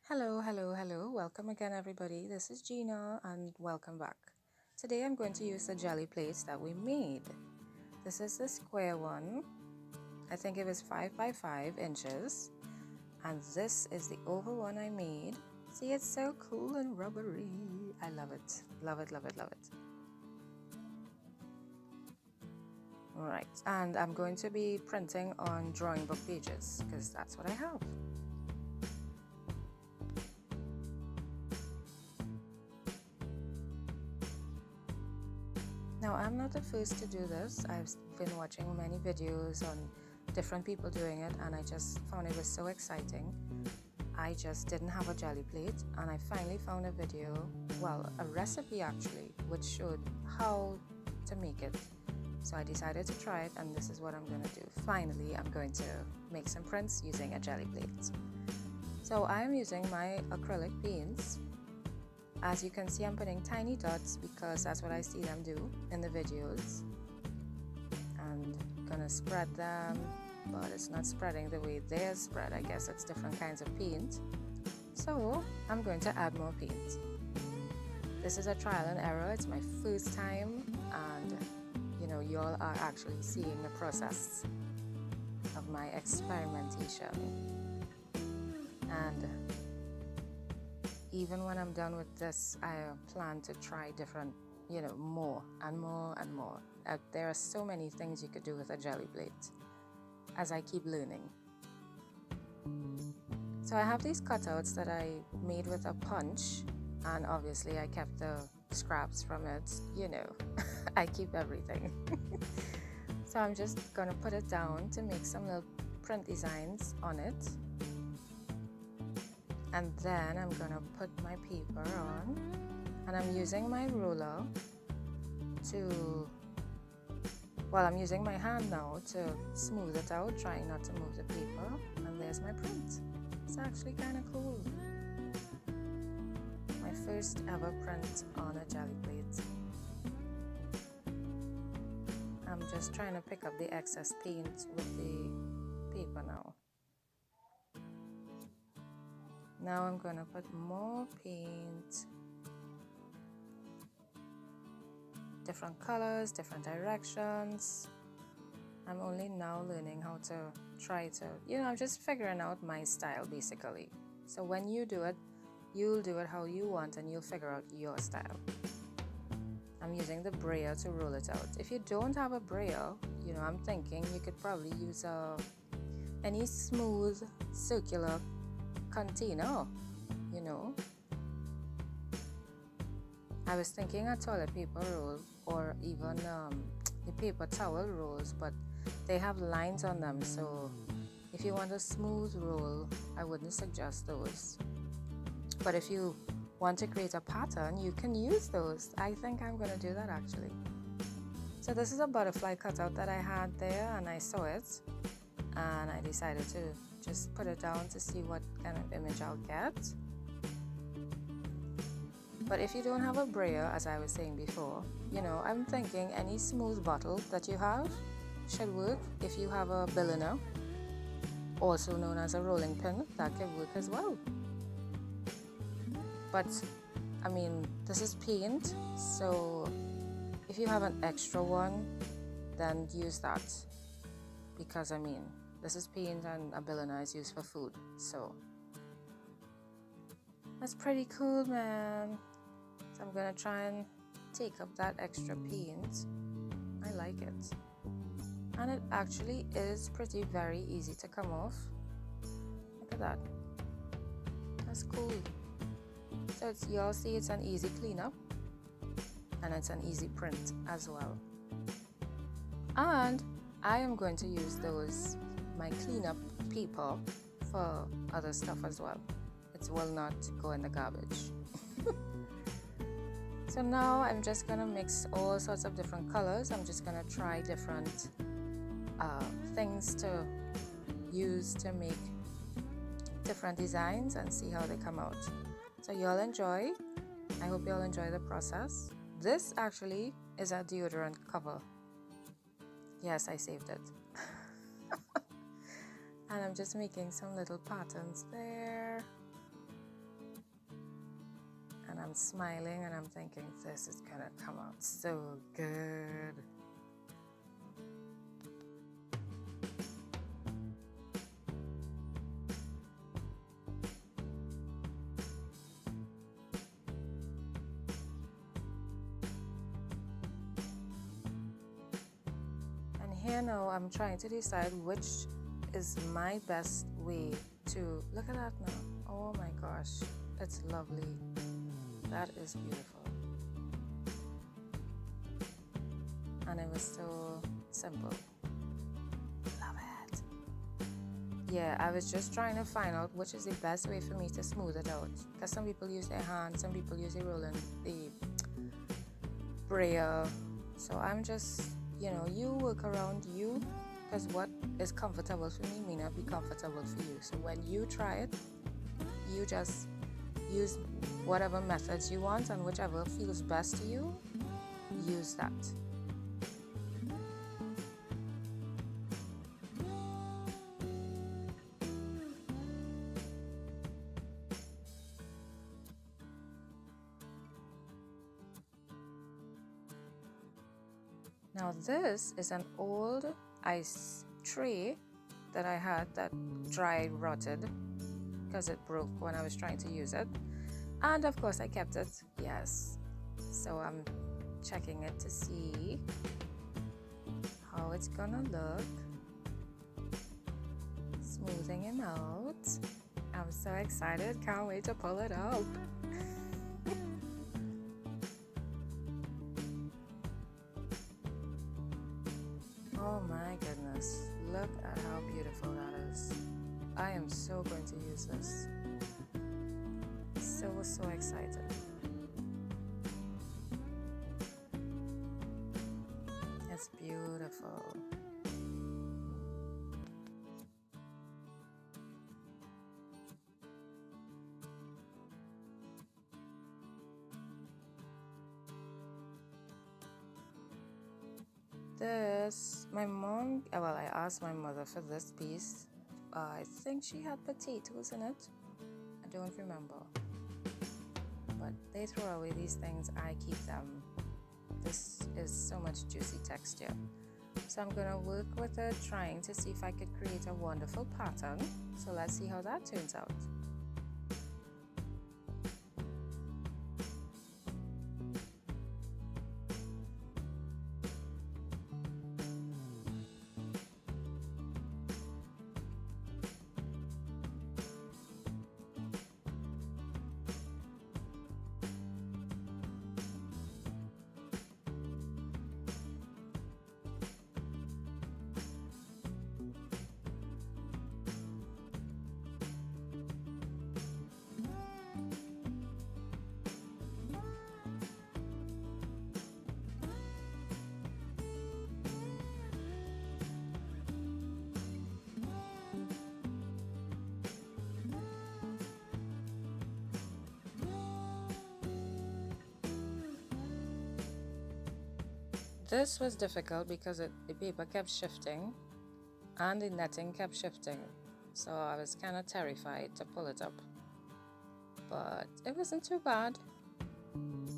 Hello, hello, hello. Welcome again, everybody. This is Gina, and welcome back. Today I'm going to use the jelly plates that we made. This is the square one. I think it was 5 by 5 inches. And this is the oval one I made. See, it's so cool and rubbery. I love it. Love it, love it, love it. Alright, and I'm going to be printing on drawing book pages because that's what I have. Now, I'm not the first to do this. I've been watching many videos on different people doing it, and I just found it was so exciting. I just didn't have a jelly plate, and I finally found a video, well, a recipe actually, which showed how to make it. So I decided to try it, and this is what I'm going to do. Finally, I'm going to make some prints using a jelly plate. So I'm using my acrylic paints. As you can see, I'm putting tiny dots because that's what I see them do in the videos. And I'm gonna spread them, but it's not spreading the way they're spread. I guess it's different kinds of paint. So I'm going to add more paint. This is a trial and error. It's my first time, and you all are actually seeing the process of my experimentation. And even when I'm done with this, I plan to try different, more and more and more. There are so many things you could do with a jelly plate as I keep learning. So I have these cutouts that I made with a punch, and obviously I kept the scraps from it. I keep everything. So I'm just gonna put it down to make some little print designs on it. And then I'm gonna put my paper on, and I'm using my ruler I'm using my hand now to smooth it out, trying not to move the paper, and there's my print. It's actually kind of cool. My first ever print on a jelly plate. I'm just trying to pick up the excess paint with the paper now. Now I'm going to put more paint, different colors, different directions. I'm only now learning how to try to, I'm just figuring out my style basically. So when you do it, you'll do it how you want and you'll figure out your style. I'm using the brayer to roll it out. If you don't have a brayer, I'm thinking you could probably use any smooth circular container. I was thinking a toilet paper roll or even the paper towel rolls, but they have lines on them, so if you want a smooth roll, I wouldn't suggest those. But if you want to create a pattern, you can use those. I think I'm going to do that actually. So this is a butterfly cutout that I had there, and I saw it, and I decided to just put it down to see what kind of image I'll get. But if you don't have a brayer, as I was saying before, I'm thinking any smooth bottle that you have should work. If you have a billiner, also known as a rolling pin, that can work as well. But this is paint, so if you have an extra one, then use that, because this is paint and a billiner is used for food, so that's pretty cool, man. So I'm gonna try and take up that extra paint. I like it, and it actually is very easy to come off. Look at that. That's cool. So you'll see it's an easy cleanup, and it's an easy print as well. And I am going to use my cleanup paper for other stuff as well. It will not go in the garbage. So now I'm just gonna mix all sorts of different colors. I'm just gonna try different things to use to make different designs and see how they come out. So y'all enjoy. I hope y'all enjoy the process. This actually is a deodorant cover. Yes, I saved it. And I'm just making some little patterns there. and smiling, and I'm thinking this is gonna come out so good. And here now I'm trying to decide which is my best way to look at that now. Oh my gosh, it's lovely. That is beautiful. And it was so simple. Love it. Yeah, I was just trying to find out which is the best way for me to smooth it out. Because some people use their hands, some people use the brayer. So I'm just, you work around you, because what is comfortable for me may not be comfortable for you. So when you try it, you just use whatever methods you want, and whichever feels best to you, use that. Now this is an old ice tray that I had that dried, rotted, because it broke when I was trying to use it. And of course I kept it, yes. So I'm checking it to see how it's gonna look. Smoothing him out. I'm so excited, can't wait to pull it up. Oh my goodness, look at how beautiful that is. I am so going to use this. So excited. It's beautiful. This, my mom, well, I asked my mother for this piece. I think she had potatoes in it. I don't remember. But they throw away these things, I keep them. This is so much juicy texture. So I'm gonna work with it, trying to see if I could create a wonderful pattern. So let's see how that turns out. This was difficult because the paper kept shifting and the netting kept shifting. So I was kind of terrified to pull it up. But it wasn't too bad.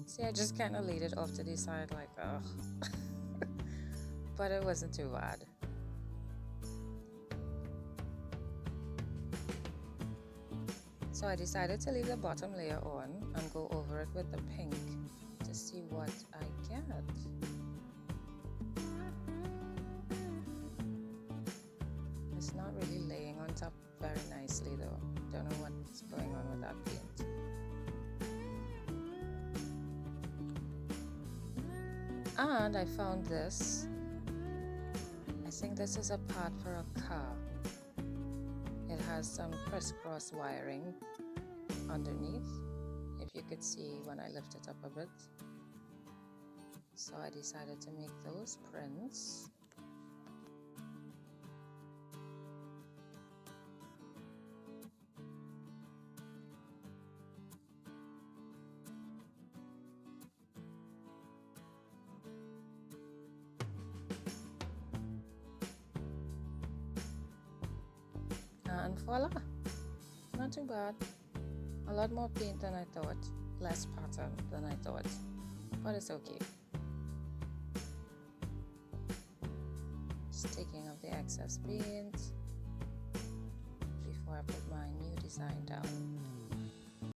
See, I just kind of laid it off to the side like, ugh. But it wasn't too bad. So I decided to leave the bottom layer on and go over it with the pink to see what I get. It's not really laying on top very nicely though. Don't know what's going on with that paint. And I found this. I think this is a part for a car. It has some crisscross wiring underneath, if you could see when I lift it up a bit. So I decided to make those prints. And voila, not too bad. A lot more paint than I thought. less pattern than I thought, but it's okay. Just taking off the excess paint before I put my new design down.